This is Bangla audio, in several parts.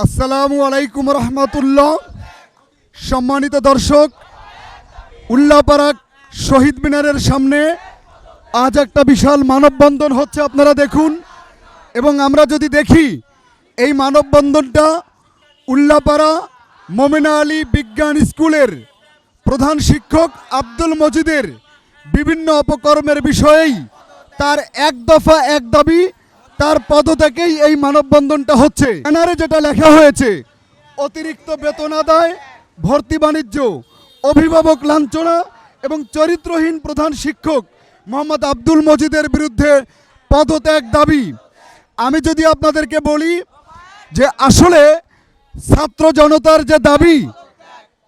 আসসালামু আলাইকুম রহমতুল্লাহ। সম্মানিত দর্শক, উল্লাপাড়া শহীদ মিনারের সামনে আজ একটা বিশাল মানববন্ধন হচ্ছে, আপনারা দেখুন। এবং আমরা যদি দেখি এই মানববন্ধনটা উল্লাপাড়া মোমেনা আলী বিজ্ঞান স্কুলের প্রধান শিক্ষক আব্দুল মজিদের বিভিন্ন অপকর্মের বিষয়েই তার এক দফা এক দাবি, তার পদত্যাগেই এই মানববন্ধনটা হচ্ছে। ব্যানারে যেটা লেখা হয়েছে, অতিরিক্ত বেতন আদায়, ভর্তি বাণিজ্য, অভিভাবক লাঞ্ছনা এবং চরিত্রহীন প্রধান শিক্ষক মোহাম্মদ আব্দুল মজিদের বিরুদ্ধে পদত্যাগ দাবি। আমি যদি আপনাদেরকে বলি যে আসলে ছাত্র জনতার যে দাবি,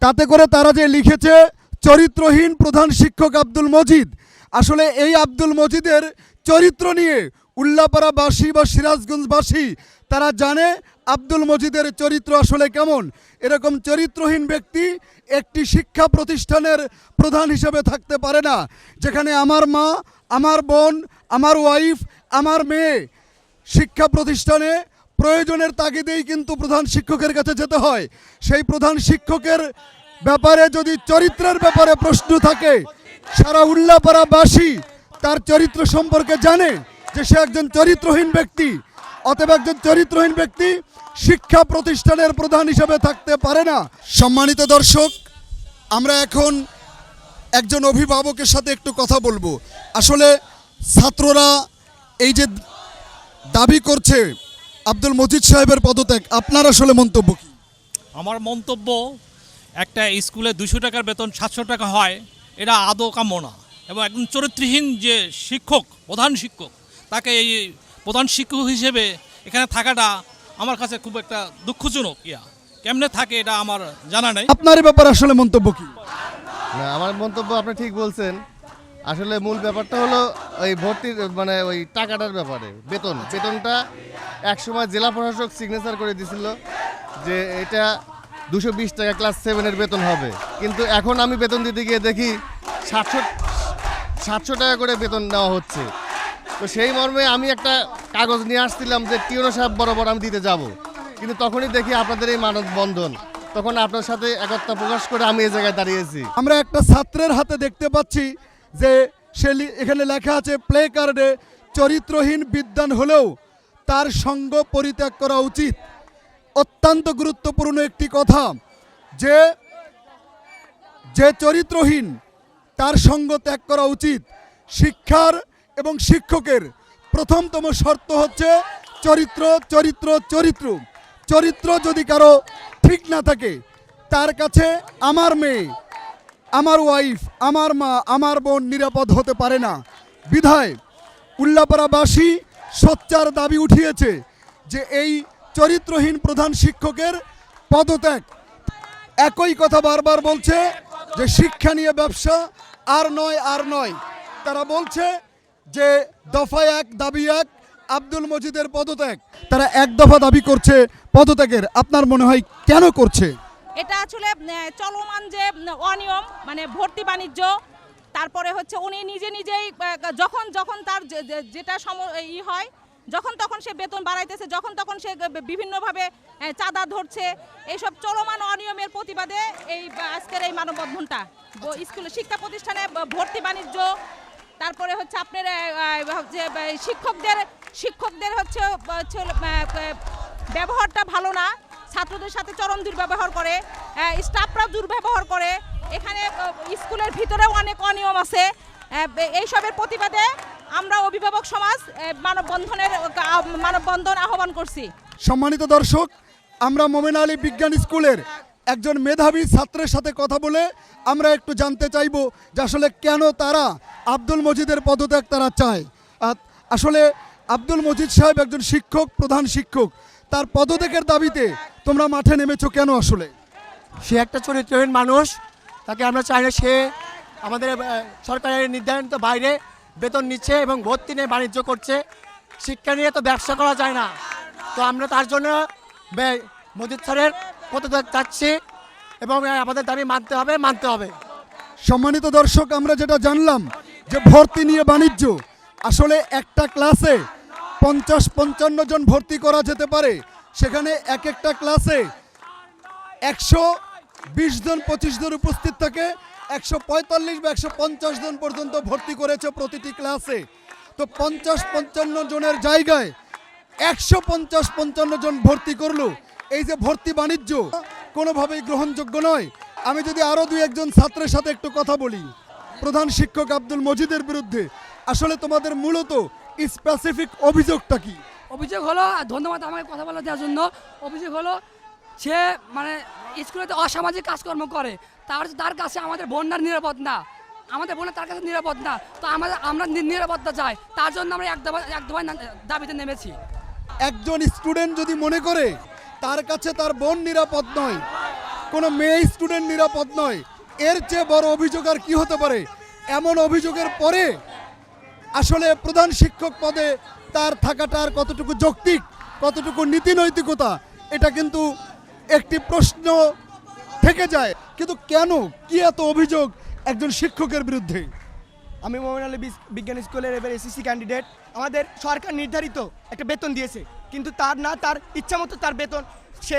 তাতে করে তারা যে লিখেছে চরিত্রহীন প্রধান শিক্ষক আব্দুল মজিদ, আসলে এই আব্দুল মজিদের চরিত্র নিয়ে উল্লাপাড়াবাসী বা সিরাজগঞ্জবাসী তারা জানে আব্দুল মজিদের চরিত্র আসলে কেমন। এরকম চরিত্রহীন ব্যক্তি একটি শিক্ষা প্রতিষ্ঠানের প্রধান হিসেবে থাকতে পারে না, যেখানে আমার মা, আমার বোন, আমার ওয়াইফ, আমার মেয়ে শিক্ষা প্রতিষ্ঠানে প্রয়োজনের তাগিদেই কিন্তু প্রধান শিক্ষকের কাছে যেতে হয়। সেই প্রধান শিক্ষকের ব্যাপারে যদি চরিত্রের ব্যাপারে প্রশ্ন থাকে, সারা উল্লাপাড়াবাসী তার চরিত্র সম্পর্কে জানে যে সে একজন চরিত্রহীন ব্যক্তি। অতএব একজন চরিত্রহীন ব্যক্তি শিক্ষা প্রতিষ্ঠানের প্রধান হিসেবে থাকতে পারে না। সম্মানিত দর্শক, আমরা এখন একজন অভিভাবকের সাথে একটু কথা বলবো। আসলে ছাত্ররা এই যে দাবি করছে আব্দুল মজিদ সাহেবের পদত্যাগ, আপনার আসলে মন্তব্য কি? আমার মন্তব্য, একটা স্কুলে 200 টাকার বেতন 700 টাকা হয়, এটা আদৌ কাম্য না। এবং একজন চরিত্রহীন যে শিক্ষক, প্রধান শিক্ষক, তাকে এই প্রধান শিক্ষক হিসেবে এখানে থাকাটা আমার কাছে খুব একটা দুঃখজনক। কেমনে থাকে এটা আমার জানা নেই। আপনার ব্যাপারে আসলে মন্তব্য কি? না, আমার মন্তব্য আপনি ঠিক বলছেন। আসলে মূল ব্যাপারটা হলো ওই ভর্তির মানে ওই টাকাটার ব্যাপারে। বেতনটা একসময় জেলা প্রশাসক সিগনেচার করে দিছিল যে এটা 220 টাকা ক্লাস 7-এর বেতন হবে, কিন্তু এখন আমি বেতন দিতে গিয়ে দেখি 700 টাকা করে বেতন নেওয়া হচ্ছে। তো সেই মর্মে আমি একটা কাগজ নিয়ে আসছিলাম যে টিওনো সাহেব বরাবর আমি দিতে যাব, কিন্তু তখনই দেখি আপনাদের এই মানববন্ধন, তখন আপনার সাথে একতা প্রকাশ করে আমি এই জায়গায় দাঁড়িয়েছি। আমরা একটা ছাত্রের হাতে দেখতে পাচ্ছি যে সে এখানে লেখা আছে প্লে কার্ডে, চরিত্রহীন বিদ্বান হলেও তার সঙ্গ পরিত্যাগ করা উচিত। অত্যন্ত গুরুত্বপূর্ণ একটি কথা, যে যে চরিত্রহীন তার সঙ্গ ত্যাগ করা উচিত। শিক্ষার এবং শিক্ষকের প্রথমতম শর্ত হচ্ছে চরিত্র চরিত্র চরিত্র চরিত্র যদি কারো ঠিক না থাকে, তার কাছে আমার মেয়ে, আমার ওয়াইফ, আমার মা, আমার বোন নিরাপদ হতে পারে না। বিধায় উল্লাপাড়াবাসী সোচ্চার দাবি উঠিয়েছে যে এই চরিত্রহীন প্রধান শিক্ষকের পদত্যাগ। একই কথা বারবার বলছে যে শিক্ষা নিয়ে ব্যবসা, আর নয় আর নয়। তারা বলছে যে দফা এক দাবি এক, আব্দুল মজিদের পদত্যাগ। তারা এক দফা দাবি করছে পদত্যাগের। আপনার মনে হয় কেন করছে? এটা আসলে চলমান যে অনিয়ম, মানে ভর্তি বাণিজ্য, তারপরে হচ্ছে উনি নিজেই যখন তার যেটা হয়, যখন তখন সে বেতন বাড়াইতেছে, যখন তখন সে বিভিন্নভাবে চাঁদা ধরছে। এইসব চলমান অনিয়মের প্রতিবাদে এই আজকের এই মানববন্ধনটা। স্কুলে শিক্ষা প্রতিষ্ঠানে ভর্তি বাণিজ্য, তারপরে হচ্ছে আপনার যে শিক্ষকদের হচ্ছে ব্যবহারটা ভালো না, ছাত্রদের সাথে চরম দুর্ব্যবহার করে, স্টাফরা দুর্ব্যবহার করে। এখানে স্কুলের ভিতরেও অনেক অনিয়ম আছে। এইসবের প্রতিবাদে আমরা অভিভাবক সমাজ মানববন্ধন আহ্বান করছি। সম্মানিত দর্শক, আমরা মোমেনা আলী বিজ্ঞান স্কুলের একজন মেধাবী ছাত্রের সাথে কথা বলে আমরা একটু জানতে চাইব যে আসলে কেন তারা আব্দুল মজিদের পদত্যাগ তারা চায়। আসলে আব্দুল মজিদ সাহেব একজন শিক্ষক, প্রধান শিক্ষক, তার পদত্যাগের দাবিতে তোমরা মাঠে নেমেছো কেন? আসলে সে একটা চরিত্রহীন মানুষ, তাকে আমরা চাই না সে আমাদের সরকারের নির্ধারিত বাইরে বেতন নিচ্ছে এবং ভর্তি নিয়ে বাণিজ্য করছে। শিক্ষা নিয়ে তো ব্যবসা করা যায় না। তো আমরা তার জন্য মজিদ স্যারের পদত্যাগ চাচ্ছি এবং আমাদের দাবি মানতে হবে। সম্মানিত দর্শক, আমরা যেটা জানলাম যে ভর্তি নিয়ে বাণিজ্য, আসলে একটা ক্লাসে 50-55 জন ভর্তি করা যেতে পারে, সেখানে এক একটা ক্লাসে 120 জন 25 জন উপস্থিত থাকে, 145 বা 150 জন পর্যন্ত ভর্তি করেছে প্রতিটি ক্লাসে। তো 50-55 জনের জায়গায় 150-55 জন ভর্তি করলো। এই যে ভর্তি বাণিজ্য কোনোভাবেই গ্রহণযোগ্য নয়। আমি যদি আরও 2-1 জন ছাত্রের সাথে একটু কথা বলি, প্রধান শিক্ষক আব্দুল মজিদের বিরুদ্ধে আসলে তোমাদের মূলত স্পেসিফিক অভিযোগটা কি? অভিযোগ হলো, ধন্যবাদ আমাকে কথা বলা দেওয়ার জন্য। অভিযোগ হলো সে মানে স্কুলেতে অসামাজিক কাজকর্ম করে, তার কাছে আমাদের বোনরা নিরাপদ না, আমাদের বোনের তার কাছে নিরাপদ না। তো আমরা নিরাপত্তা চাই, তার জন্য আমরা এক দফায় দাবিতে নেমেছি। একজন স্টুডেন্ট যদি মনে করে তার কাছে তার বোন নিরাপদ নয়, কোনো মেয়ে স্টুডেন্ট নিরাপদ নয়, এর চেয়ে বড় অভিযোগ আর কি হতে পারে? এমন অভিযোগের পরে আসলে প্রধান শিক্ষক পদে তার থাকাটা আর কতটুকু যৌক্তিক, কতটুকু নীতি নৈতিকতা, এটা কিন্তু একটি প্রশ্ন থেকে যায়। কিন্তু কেন, কি এত অভিযোগ একজন শিক্ষকের বিরুদ্ধে? আমি মোহাম্মদ আলী বিজ্ঞান স্কুলের এবার এসএসসি ক্যান্ডিডেট। আমাদের সরকার নির্ধারিত একটা বেতন দিয়েছে, কিন্তু তার ইচ্ছা মতো তার বেতন সে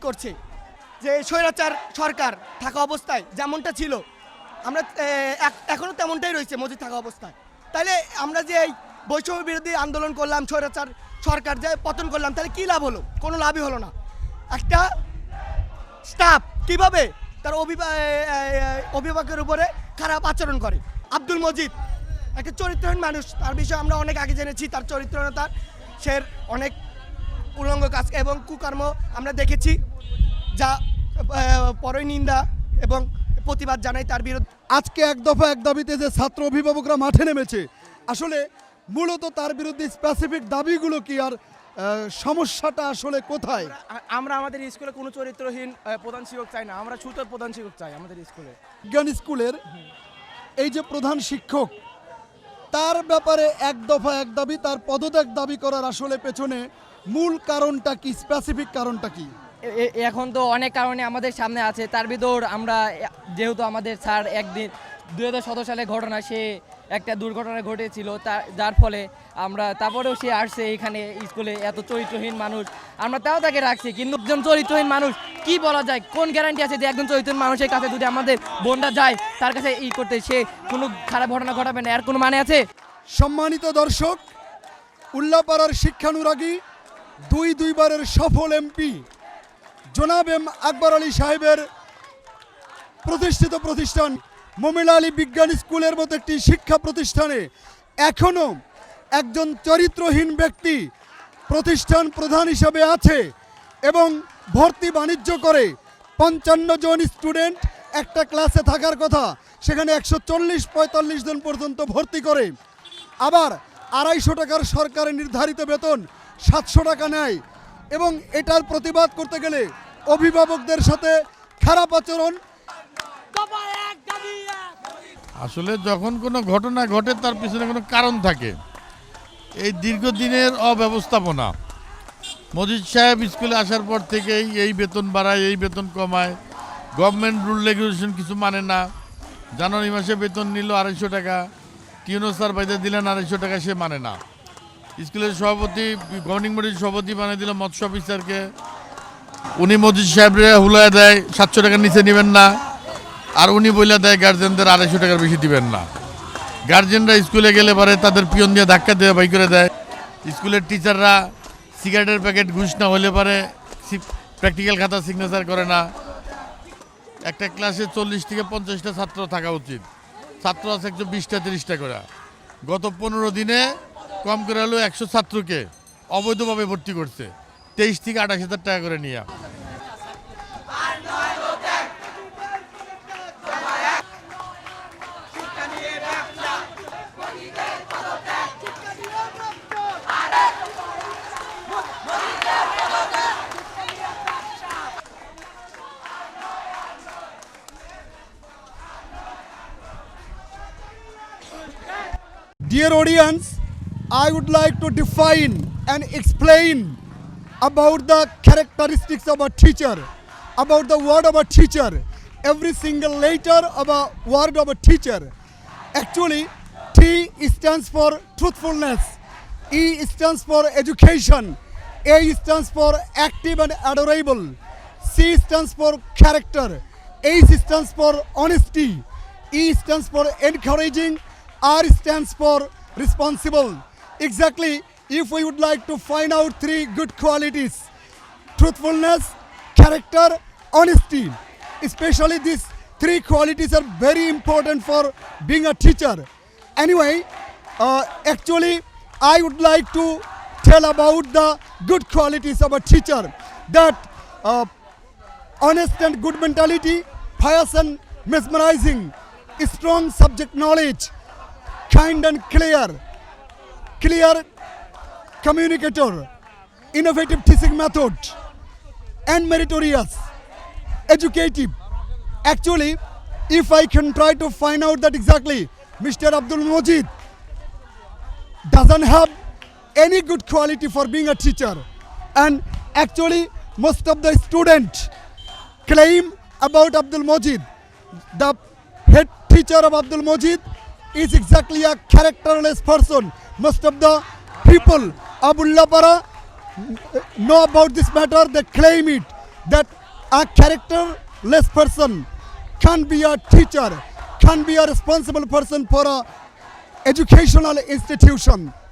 করছে। যে স্বৈরাচার সরকার থাকা অবস্থায় যেমনটা ছিল, আমরা এখনও তেমনটাই রয়েছে মজুদ থাকা অবস্থায়। তাহলে আমরা যে এই বৈষম্য বিরোধী আন্দোলন করলাম, স্বৈরাচার সরকার যে পতন করলাম, তাহলে কী লাভ হলো? কোনো লাভই হলো না। একটা স্টাফ কিভাবে তার অভিভাবকের উপরে খারাপ আচরণ করে। আব্দুল মজিদ একটা চরিত্রহীন মানুষ, তার বিষয়ে আমরা অনেক আগে জেনেছি। তার চরিত্রহীনতার সে অনেক উলঙ্গ কাজ এবং কুকর্ম আমরা দেখেছি, যা পরই নিন্দা এবং প্রতিবাদ জানাই তার বিরুদ্ধে। আজকে এক দফা এক দাবিতে যে ছাত্র অভিভাবকরা মাঠে নেমেছে, আসলে মূলত তার বিরুদ্ধে স্পেসিফিক দাবিগুলো কি, আর সমস্যাটা আসলে কোথায়? আমরা আমাদের স্কুলে কোনো চরিত্রহীন প্রধান শিক্ষক চাই না, আমরা সুতোর প্রধান শিক্ষক চাই আমাদের স্কুলে। বিজ্ঞান স্কুলের এই যে প্রধান শিক্ষক, তার ব্যাপারে এক দফা এক দাবি, তার পদত্যাগ দাবি করার আসলে পেছনে মূল কারণটা কি, স্পেসিফিক কারণটা কি? এখন তো অনেক কারণে আমাদের সামনে আছে, তার ভিতর আমরা যেহেতু আমাদের স্যার একদিন 2017 সালে ঘটনা, সে একটা দুর্ঘটনা ঘটেছিল, যার ফলে আমরা তারপরেও সে আসছে এখানে স্কুলে। এত চরিত্রহীন মানুষ, আমরা তাও তাকে রাখছি। কিন্তু একজন চরিত্রহীন মানুষ কি বলা যায়, কোন গ্যারান্টি আছে যে একজন চরিত্রহীন মানুষের কাছে যদি আমাদের বোনরা যায় তার কাছে করতে সে কোনো খারাপ ঘটনা ঘটাবে না? এর কোনো মানে আছে? সম্মানিত দর্শক, উল্লাপাড়ার শিক্ষানুরাগী দুইবারের সফল এমপি জনাব এম আকবর আলী সাহেবের প্রতিষ্ঠিত প্রতিষ্ঠান মোমিলা আলী বিজ্ঞান স্কুলের মতো একটি শিক্ষা প্রতিষ্ঠানে এখনও একজন চরিত্রহীন ব্যক্তি প্রতিষ্ঠান প্রধান হিসাবে আছে এবং ভর্তি বাণিজ্য করে। 55 জন স্টুডেন্ট একটা ক্লাসে থাকার কথা, সেখানে 140-45 জন পর্যন্ত ভর্তি করে। আবার 250 টাকার সরকারের নির্ধারিত বেতন 700 টাকা নেয়, এবং এটার প্রতিবাদ করতে গেলে অভিভাবকদের সাথে খারাপ আচরণ। আসলে যখন কোনো ঘটনা ঘটে তার পিছনে কোনো কারণ থাকে। এই দীর্ঘদিনের অব্যবস্থাপনা, মজিদ সাহেব স্কুলে আসার পর থেকেই এই বেতন বাড়ায়, এই বেতন কমায়, গভর্নমেন্ট রুল রেগুলেশন কিছু মানে না। জানুয়ারি মাসে বেতন নিল 250 টাকা, টিউনো স্যার বাইদে দিলেন 250 টাকা, সে মানে না। স্কুলের সভাপতি, গভর্নিং বডির সভাপতি বানিয়ে দিল মৎস্য অফিসারকে, উনি মজিদ সাহেবরে হুলায় দেয় 700 টাকার নিচে নেবেন না, আর উনি বলে দেয় গার্জেনদের 250 টাকার বেশি দিবেন না। গার্জেনরা স্কুলে গেলে পরে তাদের পিয়ন দিয়ে ধাক্কা দিয়ে বাই করে দেয়। স্কুলের টিচাররা সিগারেটের প্যাকেট ঘুষ না হলে পরে প্র্যাকটিক্যাল খাতা সিগনেচার করে না। একটা ক্লাসে 40 থেকে 50টা ছাত্র থাকা উচিত, ছাত্র আছে 120টা 30টা করে। গত 15 দিনে কম করে হলো 100 ছাত্রকে অবৈধভাবে ভর্তি করছে, 23 থেকে 28 হাজার টাকা করে নিয়ে। Dear audience, I would like to define and explain about the characteristics of a teacher, about the word of a teacher, every single letter of a word of a teacher. Actually, T stands for truthfulness, E stands for education, A stands for active and adorable. C stands for character. H stands for honesty. E stands for encouraging. R stands for responsible. Exactly, if we would like to find out three good qualities: truthfulness, character, honesty. Especially these three qualities are very important for being a teacher. Anyway, actually, I would like to tell about the good qualities of a teacher. That honest and good mentality, pious and mesmerizing, strong subject knowledge, kind and clear communicator, innovative teaching method, and meritorious, educative. Actually, if I can try to find out that exactly Mr. Abdul Majid doesn't have any good quality for being a teacher, and actually most of the students claim about Abdul Majid. The head teacher of Abdul Majid is exactly a characterless person. Most of the people of Ullapara know about this matter. They claim it that a characterless person can be a teacher, can be a responsible person for a educational institution.